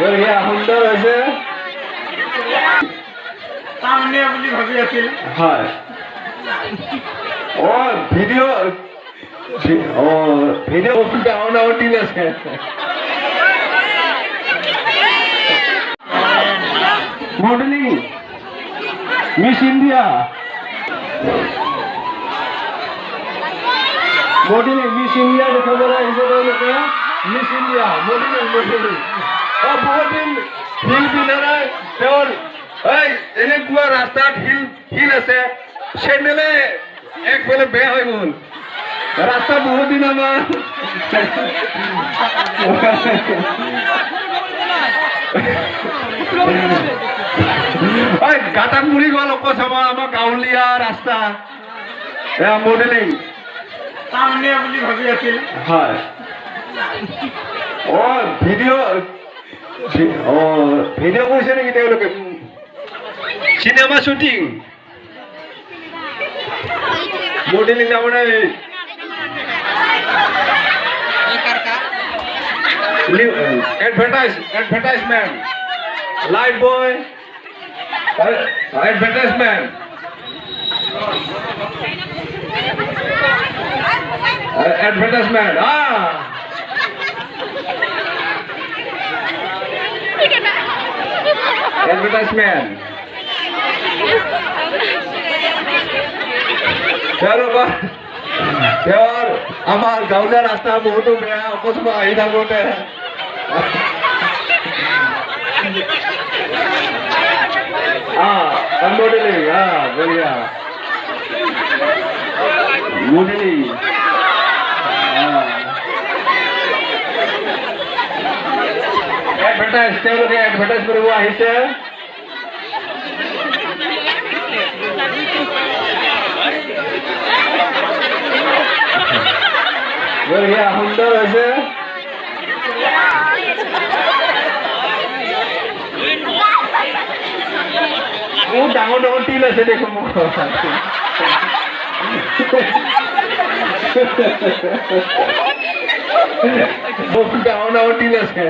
বঢ়িয়া সুন্দৰ হৈছে সামনে বুলি ভাবি আছিল হয় ভিডিঅ' ডাঙৰ ডাঙৰ টিম আছে modelling Miss India modelling Miss India দেখাবলৈ আহিছে তেওঁলোকে মিছ ইণ্ডিয়া মডেলিং বহুত দিন হিল পিন্ধাৰে তেওঁৰ এনেকুৱা ৰাস্তাত হিল আছে চেণ্ডেলে একফালে বেয়া হৈ গ'ল ৰাস্তা বহুত দিন আমাৰ গাঁতাত মুড়ি গ'ল অকস্মাত আমাৰ গাঁৱলীয়া ৰাস্তা এয়া মডেলিং সামনে বুলি ভাবি আছিল হয় ভিডিঅ' কৰিছে নেকি তেওঁলোকে চিনেমা শ্বুটিং মডেলিং তাৰমানে advertisement live boy advertisement advertisement advertisement তেওঁৰ আমাৰ গাঁৱলীয়া ৰাস্তা বহুতো বেয়া অকস্মাত আহি থাকোঁতে মডেলিং বঢ়িয়া মডেলিং তেওঁলোকে এডভাৰটাইজ কৰিব আহিছে বঢ়িয়া সুন্দৰ হৈছে বহুত ডাঙৰ ডাঙৰ টিল আছে দেখোন মোক বহুত ডাঙৰ ডাঙৰ টিল আছে